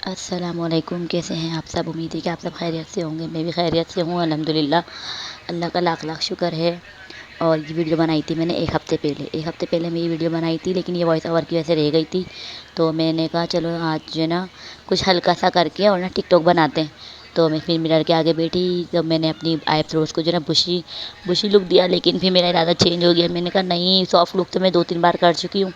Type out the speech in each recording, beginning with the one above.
अस्सलामुअलैकुम। कैसे हैं आप सब? उम्मीद है कि आप सब खैरियत से होंगे। मैं भी खैरियत से हूँ अल्हम्दुलिल्लाह। अल्लाह का लाख लाख शुक्र है। और ये वीडियो बनाई थी मैंने एक हफ़्ते पहले मैं ये वीडियो बनाई थी, लेकिन ये वॉइस ओवर की वजह से रह गई थी। तो मैंने कहा चलो आज जो है ना कुछ हल्का सा करके और ना टिकटॉक बनाते हैं। तो मैं फिर मिरर के आगे बैठी, जब मैंने अपनी आईब्रोज़ को जो है ना बुशी बुशी लुक दिया, लेकिन फिर मेरा इरादा चेंज हो गया। मैंने कहा नहीं, सॉफ्ट लुक तो मैं 2-3 बार कर चुकी हूँ,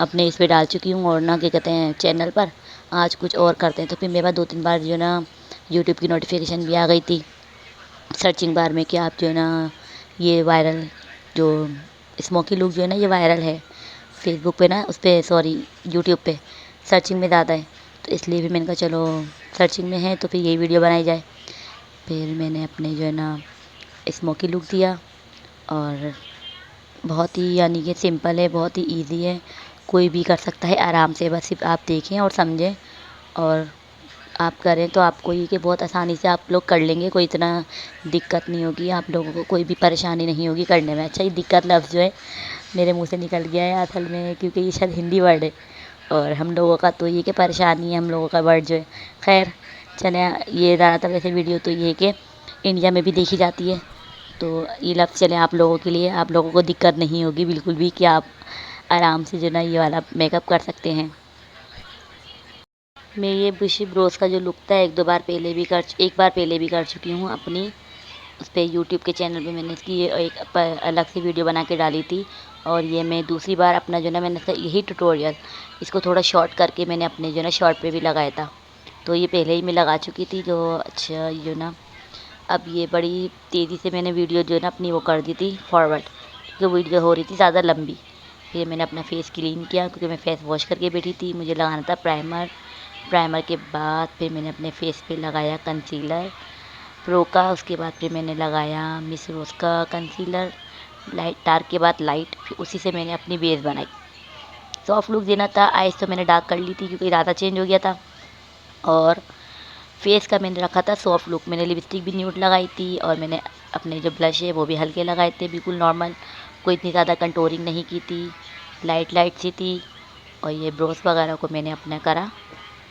अपने इस पे डाल चुकी हूँ और ना क्या कहते हैं चैनल पर। आज कुछ और करते हैं। तो फिर मेरे पास 2-3 बार जो है ना यूट्यूब की नोटिफिकेशन भी आ गई थी सर्चिंग बार में कि आप जो है ना ये वायरल जो स्मोकी लुक जो है ना ये वायरल है फेसबुक पे ना, उस पे सॉरी यूट्यूब पे सर्चिंग में ज़्यादा है। तो इसलिए भी मैंने कहा चलो सर्चिंग में है तो फिर यही वीडियो बनाई जाए। फिर मैंने अपने जो है ना स्मोकी लुक दिया और बहुत ही यानी कि सिंपल है, बहुत ही इजी है, कोई भी कर सकता है आराम से। बस सिर्फ आप देखें और समझें और आप करें तो आपको ये कि बहुत आसानी से आप लोग कर लेंगे। कोई इतना दिक्कत नहीं होगी आप लोगों को, कोई भी परेशानी नहीं होगी करने में। अच्छा, ये दिक्कत लफ्ज़ जो है मेरे मुंह से निकल गया है असल में, क्योंकि ये शायद हिंदी वर्ड है और हम लोगों का तो ये कि परेशानी है हम लोगों का वर्ड जो है। खैर चलें, ये ज़्यादातर वैसे वीडियो तो ये है कि इंडिया में भी देखी जाती है, तो ये लफ्ज़ चलें आप लोगों के लिए, आप लोगों को दिक्कत नहीं होगी बिल्कुल भी कि आप आराम से जो ना ये वाला मेकअप कर सकते हैं। मैं ये बुशी ब्रोस का जो लुक था एक बार पहले भी कर चुकी हूँ अपनी उस पे यूट्यूब के चैनल पे। मैंने इसकी ये एक अलग से वीडियो बना के डाली थी और ये मैं दूसरी बार अपना जो ना मैंने इसका यही ट्यूटोरियल इसको थोड़ा शॉर्ट करके मैंने अपने जो ना शॉर्ट पे भी लगाया था। तो ये पहले ही मैं लगा चुकी थी जो अच्छा जो ना अब ये बड़ी तेज़ी से मैंने वीडियो जो है ना अपनी वो कर दी थी फॉरवर्ड, क्योंकि वीडियो हो रही थी ज़्यादा लंबी। फिर मैंने अपना फेस क्लीन किया क्योंकि मैं फेस वॉश करके बैठी थी, मुझे लगाना था प्राइमर। प्राइमर के बाद फिर मैंने अपने फेस पे लगाया कंसीलर प्रो का। उसके बाद फिर मैंने लगाया मिस रोज़ का कंसीलर लाइट डार्क के बाद लाइट। फिर उसी से मैंने अपनी बेस बनाई। सॉफ्ट लुक देना था, आइज़ तो मैंने डार्क कर ली थी क्योंकि इरादा चेंज हो गया था। और फेस का मैंने रखा था सॉफ्ट लुक। मैंने लिपस्टिक भी न्यूड लगाई थी और मैंने अपने जो ब्लश है वो भी हल्के लगाए थे, बिल्कुल नॉर्मल, कोई इतनी ज़्यादा कंटोरिंग नहीं की थी, लाइट लाइट सी थी। और ये ब्रोस वगैरह को मैंने अपना करा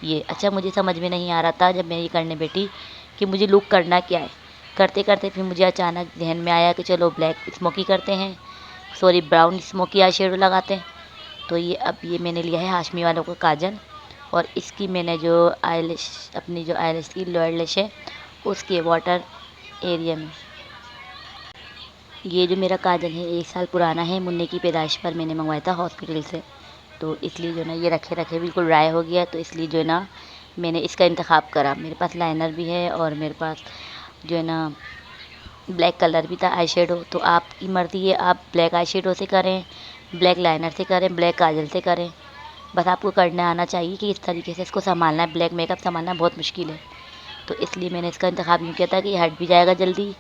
ये। अच्छा, मुझे समझ में नहीं आ रहा था जब मैं ये करने बैठी कि मुझे लुक करना क्या है। करते करते फिर मुझे अचानक ध्यान में आया कि चलो ब्लैक स्मोकी करते हैं, sorry brown smoky eye shadow लगाते हैं। तो ये अब ये मैंने लिया है हाशमी वालों का काजल और इसकी मैंने जो आईलैश अपनी जो आईलैश की लोअर लैश है उसके वाटर एरिया में, ये जो मेरा काजल है 1 साल पुराना है, मुन्ने की पैदाइश पर मैंने मंगवाया था हॉस्पिटल से। तो इसलिए जो है ना ये रखे रखे बिल्कुल ड्राई हो गया, तो इसलिए जो है ना मैंने इसका इंतखाब करा। मेरे पास लाइनर भी है और मेरे पास जो है ना ब्लैक कलर भी था आई शेडो। तो आपकी मर्ज़ी है, आप ब्लैक आई शेडो से करें, ब्लैक लाइनर से करें, ब्लैक काजल से करें। बस आपको करना आना चाहिए कि इस तरीके से इसको संभालना है। ब्लैक मेकअप संभालना बहुत मुश्किल है, तो इसलिए मैंने इसका इंतखाब यूँ किया था कि ये हट भी जाएगा जल्दी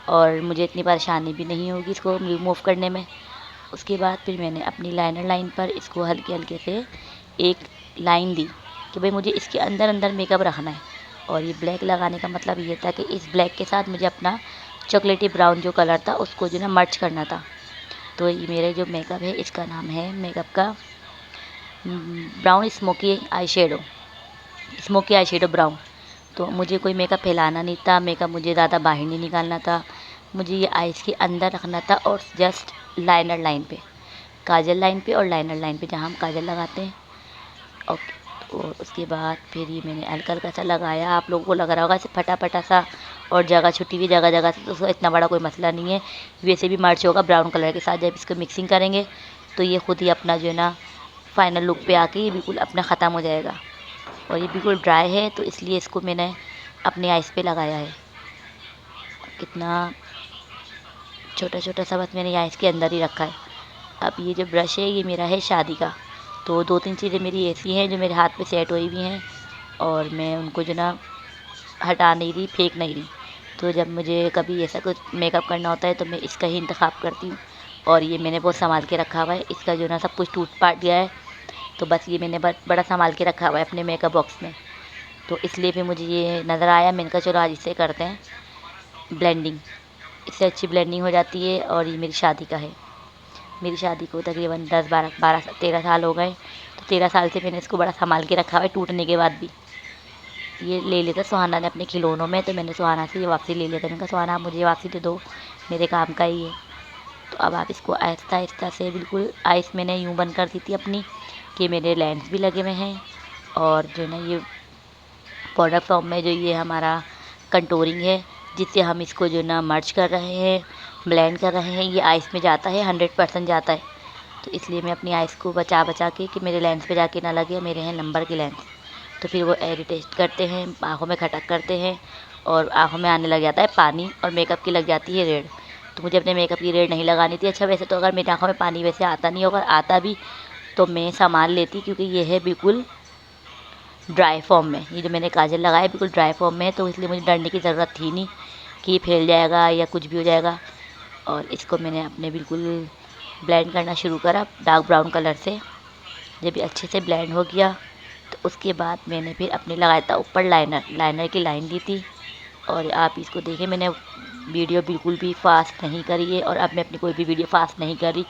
और मुझे इतनी परेशानी भी नहीं होगी इसको रिमूव करने में। उसके बाद फिर मैंने अपनी लाइनर लाइन पर इसको हल्के हल्के से एक लाइन दी कि भाई मुझे इसके अंदर अंदर मेकअप रखना है। और ये ब्लैक लगाने का मतलब ये था कि इस ब्लैक के साथ मुझे अपना चॉकलेटी ब्राउन जो कलर था उसको जो ना मर्ज करना था। तो ये मेरे जो मेकअप है इसका नाम है मेकअप का brown smoky eye shadow brown. तो मुझे कोई मेकअप फैलाना नहीं था, मेकअप मुझे ज़्यादा बाहर नहीं निकालना था, मुझे ये आइज़ के अंदर रखना था और जस्ट लाइनर लाइन पे, काजल लाइन पे और लाइनर लाइन पे जहाँ हम काजल लगाते हैं। ओके, और उसके बाद फिर ये मैंने हल्का हल्का सा लगाया, आप लोगों को लग रहा होगा ऐसे फटा फटा सा और जगह छुट्टी हुई जगह जगह से, तो उसका इतना बड़ा कोई मसला नहीं है। वैसे भी मर्च होगा ब्राउन कलर के साथ, जब इसको मिक्सिंग करेंगे तो ये खुद ही अपना जो है ना फाइनल लुक पे आके ये बिल्कुल अपना ख़त्म हो जाएगा। और ये बिल्कुल ड्राई है तो इसलिए इसको मैंने अपने आइज़ पे लगाया है। कितना छोटा छोटा सा बस मैंने आइज़ के अंदर ही रखा है। अब ये जो ब्रश है ये मेरा है शादी का। तो 2-3 चीज़ें मेरी ऐसी हैं जो मेरे हाथ पे सेट हुई हुई हैं और मैं उनको जो ना हटा नहीं रही, फेंक नहीं रही। तो जब मुझे कभी ऐसा कुछ मेकअप करना होता है तो मैं इसका ही इंतखाब करती हूँ। और ये मैंने बहुत संभाल के रखा हुआ है, इसका जो ना सब कुछ टूट पाट गया है, तो बस ये मैंने बड़ा संभाल के रखा हुआ है अपने मेकअप बॉक्स में। तो इसलिए भी मुझे ये नज़र आया, मैंने कहा चलो आज इससे करते हैं ब्लेंडिंग, इससे अच्छी ब्लेंडिंग हो जाती है। और ये मेरी शादी का है, मेरी शादी को तकरीबन 10-12 13 साल हो गए। तो 13 साल से मैंने इसको बड़ा संभाल के रखा हुआ है टूटने के बाद भी। ये ले लिया था सुहाना ने अपने खिलौनों में, तो मैंने सुहाना से ये वापसी ले लिया था। मैंने कहा सुहाना आप मुझे वापसी दे दो, मेरे काम का ही है। तो अब आप इसको आहिस्ता आहिस्ता से बिल्कुल आइस मैंने यूँ बंद कर दी थी अपनी कि मेरे लेंस भी लगे हुए हैं, और जो है ना ये पाउडर फॉर्म में जो ये हमारा कंटूरिंग है जिससे हम इसको जो ना मर्ज कर रहे हैं, ब्लेंड कर रहे हैं, ये आइस में जाता है, 100% जाता है। तो इसलिए मैं अपनी आइस को बचा बचा के कि मेरे लेंस पे जाके ना लगे, मेरे हैं नंबर के लेंस। तो फिर वो इरिटेट करते हैं, आँखों में खटक करते हैं, और आँखों में आने लग जाता है पानी, और मेकअप की लग जाती है रेड। तो मुझे अपने मेकअप की रेड नहीं लगानी थी। अच्छा वैसे तो अगर मेरी आँखों में पानी वैसे आता नहीं होगा, आता भी तो मैं संभाल लेती, क्योंकि ये है बिल्कुल ड्राई फॉर्म में। ये जो मैंने काजल लगाया बिल्कुल ड्राई फॉर्म में है, तो इसलिए मुझे डरने की ज़रूरत थी नहीं कि ये फैल जाएगा या कुछ भी हो जाएगा। और इसको मैंने अपने बिल्कुल ब्लेंड करना शुरू करा डार्क ब्राउन कलर से। जब ये अच्छे से ब्लेंड हो गया तो उसके बाद मैंने फिर अपने लगाया था ऊपर लाइनर की लाइन दी थी। और आप इसको देखें, मैंने वीडियो बिल्कुल भी फास्ट नहीं करी है, और अब मैं अपनी कोई भी वीडियो फास्ट नहीं कर रही।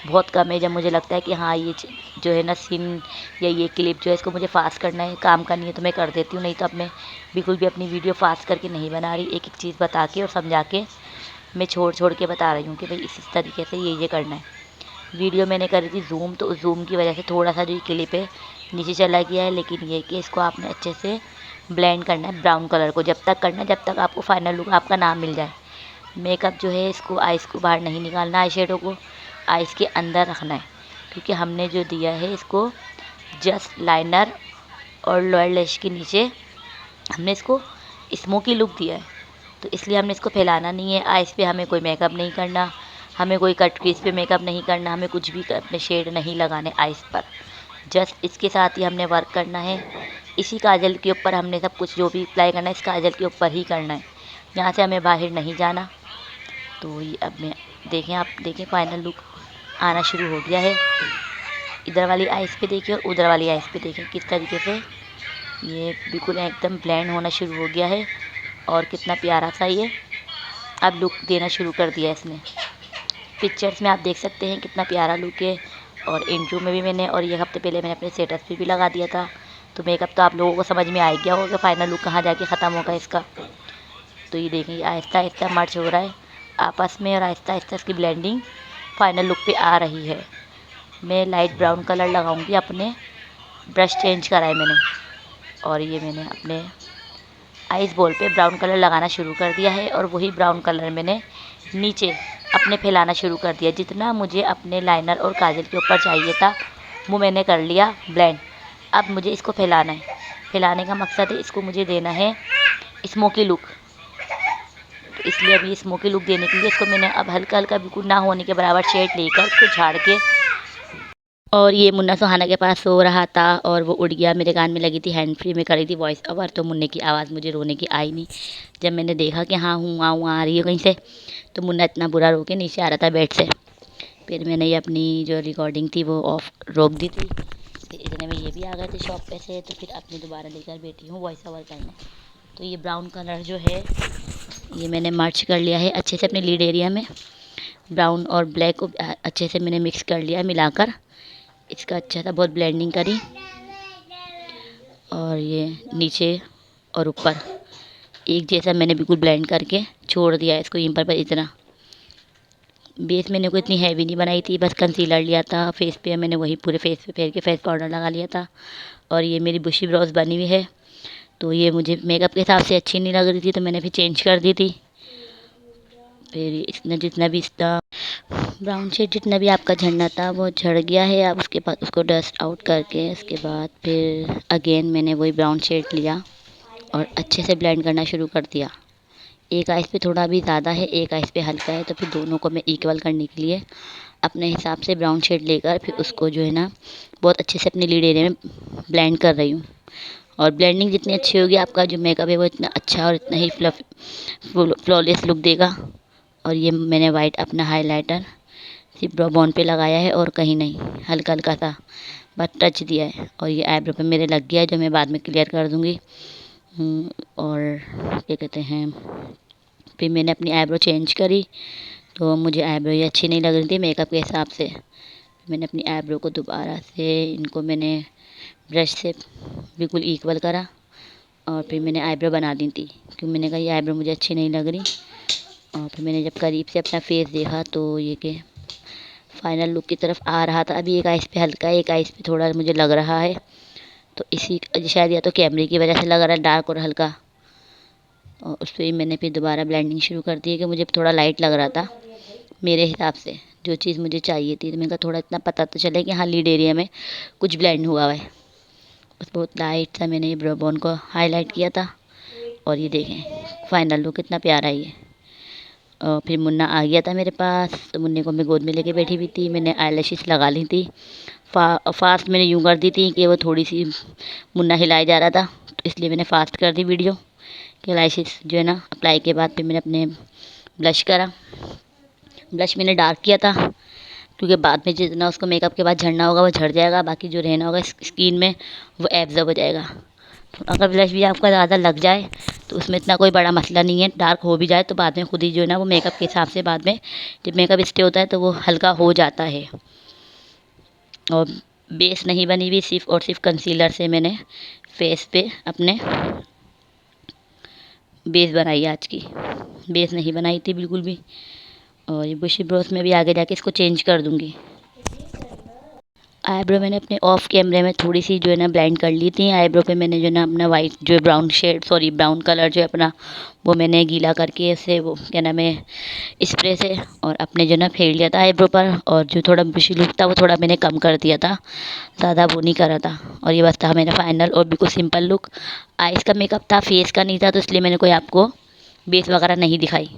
बहुत कम है जब मुझे लगता है कि हाँ ये जो है ना सीन या ये क्लिप जो है इसको मुझे फास्ट करना है, काम करनी है, तो मैं कर देती हूँ। नहीं तो अब मैं बिल्कुल भी अपनी वीडियो फास्ट करके नहीं बना रही। एक एक चीज़ बता के और समझा के मैं छोड़ छोड़ के बता रही हूँ कि भाई इस तरीके से ये करना है। वीडियो मैंने करी थी जूम, तो उस जूम की वजह से थोड़ा सा जो क्लिप है नीचे चला गया है। लेकिन ये कि इसको आपने अच्छे से ब्लेंड करना है ब्राउन कलर को, जब तक करना है जब तक आपको फाइनल लुक आपका नाम मिल जाए। मेकअप जो है इसको आइस को बाहर नहीं निकालना, आई शेडो को आइस के अंदर रखना है, क्योंकि हमने जो दिया है इसको जस्ट लाइनर और लोअर लैश के नीचे हमने इसको स्मोकी लुक दिया है। तो इसलिए हमने इसको फैलाना नहीं है। आइस पे हमें कोई मेकअप नहीं करना, हमें कोई कट क्रीज पे मेकअप नहीं करना, हमें कुछ भी अपने शेड नहीं लगाने आइस पर। जस्ट इसके साथ ही हमने वर्क करना है। इसी काजल के ऊपर हमने सब कुछ जो भी अप्लाई करना है इस काजल के ऊपर ही करना है, यहाँ से हमें बाहर नहीं जाना। तो ये अब मैं देखें, आप देखें फाइनल लुक आना शुरू हो गया है। इधर वाली आइस पे देखिए और उधर वाली आइस पे देखें किस तरीके से ये बिल्कुल एकदम ब्लेंड होना शुरू हो गया है, और कितना प्यारा सा ये अब लुक देना शुरू कर दिया इसने। पिक्चर्स में आप देख सकते हैं कितना प्यारा लुक है, और इंट्रो में भी मैंने, और ये हफ्ते पहले मैंने अपने स्टेटस पे भी लगा दिया था। तो मेकअप तो आप लोगों को समझ में आ गया होगा फाइनल लुक कहाँ जाके ख़त्म होगा इसका। तो ये देखें आहिस्ता आहिस्ता मर्ज हो रहा है आपस में, और आहिस्ता आहिस्ता इसकी ब्लेंडिंग फाइनल लुक पे आ रही है। मैं लाइट ब्राउन कलर लगाऊंगी, अपने ब्रश चेंज करा है मैंने, और ये मैंने अपने आइस बॉल पे ब्राउन कलर लगाना शुरू कर दिया है, और वही ब्राउन कलर मैंने नीचे अपने फैलाना शुरू कर दिया। जितना मुझे अपने लाइनर और काजल के ऊपर चाहिए था वो मैंने कर लिया ब्लेंड। अब मुझे इसको फैलाना है। फैलाने का मकसद है इसको मुझे देना है स्मोकी लुक। तो इसलिए अभी स्मोकी लुक देने के लिए इसको मैंने अब हल्का हल्का बिल्कुल ना होने के बराबर शेड लेकर उसको झाड़ के, और ये मुन्ना सुहाना के पास सो रहा था और वो उड़ गया। मेरे कान में लगी थी, हैंड फ्री में करी थी वॉइस ओवर, तो मुन्ने की आवाज़ मुझे रोने की आई नहीं। जब मैंने देखा कि हाँ हूँ आ रही है कहीं से, तो मुन्ना इतना बुरा रो के नीचे आ रहा था बेड से। फिर मैंने ये अपनी जो रिकॉर्डिंग थी वो ऑफ रोक दी थी। फिर इतने में ये भी आ गए थे शॉप पे से, तो फिर अपनी दोबारा लेकर बैठी हूँ वॉइस ओवर करने। तो ये ब्राउन कलर जो है ये मैंने मर्च कर लिया है अच्छे से अपने लीड एरिया में। ब्राउन और ब्लैक को अच्छे से मैंने मिक्स कर लिया मिलाकर, इसका अच्छा सा बहुत ब्लेंडिंग करी, और ये नीचे और ऊपर एक जैसा मैंने बिल्कुल ब्लेंड करके छोड़ दिया इसको यहीं पर इतना। बेस मैंने कोई इतनी हैवी नहीं बनाई थी, बस कंसीलर लिया था फेस पे, मैंने वही पूरे फेस पे फेर के फेस पाउडर लगा लिया था। और ये मेरी बुशी ब्राउज बनी हुई है, तो ये मुझे मेकअप के हिसाब से अच्छी नहीं लग रही थी, तो मैंने फिर चेंज कर दी थी। फिर इसने जितना भी इसका ब्राउन शेड जितना भी आपका झड़ना था वो झड़ गया है। अब उसके बाद उसको डस्ट आउट करके उसके बाद फिर अगेन मैंने वही ब्राउन शेड लिया और अच्छे से ब्लेंड करना शुरू कर दिया। एक आइस पे थोड़ा भी ज़्यादा है, एक आइस पे हल्का है, तो फिर दोनों को मैं इक्वल करने के लिए अपने हिसाब से ब्राउन शेड लेकर फिर उसको जो है ना बहुत अच्छे से अपने लीड एरिया में ब्लेंड कर रही हूँ। और ब्लेंडिंग जितनी अच्छी होगी आपका जो मेकअप है वो इतना अच्छा और इतना ही फ्लॉलेस लुक देगा। और ये मैंने वाइट अपना हाइलाइटर सिर्फ ब्रो बोन पे लगाया है और कहीं नहीं, हल्का हल्का सा बस टच दिया है। और ये आईब्रो पे मेरे लग गया है, जो मैं बाद में क्लियर कर दूँगी। और क्या कहते हैं, फिर मैंने अपनी आईब्रो चेंज करी, तो मुझे आईब्रो ये अच्छी नहीं लग रही थी मेकअप के हिसाब से। मैंने अपनी आईब्रो को दोबारा से इनको मैंने ब्रश से बिल्कुल इक्वल करा, और फिर मैंने आईब्रो बना दी थी, क्योंकि मैंने कहा ये आईब्रो मुझे अच्छी नहीं लग रही। और फिर मैंने जब करीब से अपना फेस देखा तो ये कि फाइनल लुक की तरफ आ रहा था। अभी एक आइज़ पे हल्का है, एक आइज़ पे थोड़ा मुझे लग रहा है, तो इसी शायद या तो कैमरे की वजह से लग रहा है डार्क और हल्का। और उस पर मैंने फिर दोबारा ब्लेंडिंग शुरू कर दी है कि मुझे थोड़ा लाइट लग रहा था मेरे हिसाब से, जो चीज़ मुझे चाहिए थी। तो मैंने कहा थोड़ा इतना पता तो चले कि हाँ लीड एरिया में कुछ ब्लेंड हुआ है। बस बहुत लाइट सा मैंने ये ब्रो बोन को हाईलाइट किया था। और ये देखें फाइनल लुक कितना प्यारा है ये। और फिर मुन्ना आ गया था मेरे पास, तो मुन्ने को मैं गोद में लेके बैठी हुई थी। मैंने आईलैशेस लगा ली थी। फास्ट मैंने यूँ कर दी थी कि वो थोड़ी सी मुन्ना हिलाया जा रहा था, तो इसलिए मैंने फास्ट कर दी वीडियो कि आईलैशेस जो है ना अप्लाई के बाद फिर मैंने अपने ब्लश करा। ब्लश मैंने डार्क किया था, क्योंकि बाद में जितना उसको मेकअप के बाद झड़ना होगा वो झड़ जाएगा, बाकी जो रहना होगा स्किन में वो एब्जॉर्ब हो जाएगा। तो अगर ब्लश भी आपका ज़्यादा लग जाए तो उसमें इतना कोई बड़ा मसला नहीं है, डार्क हो भी जाए तो बाद में खुद ही जो है ना वो मेकअप के हिसाब से बाद में जब मेकअप स्टे होता है तो वो हल्का हो जाता है। और बेस नहीं बनी हुई, सिर्फ और सिर्फ कंसीलर से मैंने फेस पे अपने बेस बनाई आज की, बेस नहीं बनाई थी बिल्कुल भी। और ये बुशी ब्रोस में भी आगे जाके इसको चेंज कर दूँगी। आईब्रो मैंने अपने ऑफ कैमरे में थोड़ी सी जो है ना ब्लेंड कर ली थी। आईब्रो पे मैंने जो है ना अपना वाइट जो ब्राउन कलर जो है अपना वो मैंने गीला करके ऐसे वो क्या नाम है स्प्रे से और अपने जो है ना फेर लिया था आईब्रो पर। और जो थोड़ा बुशी लुक था वो थोड़ा मैंने कम कर दिया था, ज़्यादा वो नहीं करा था। और ये बस था मेरा फाइनल और बिल्कुल सिंपल लुक। आइज़ का मेकअप था, फेस का नहीं था, तो इसलिए मैंने कोई आपको बेस वगैरह नहीं दिखाई।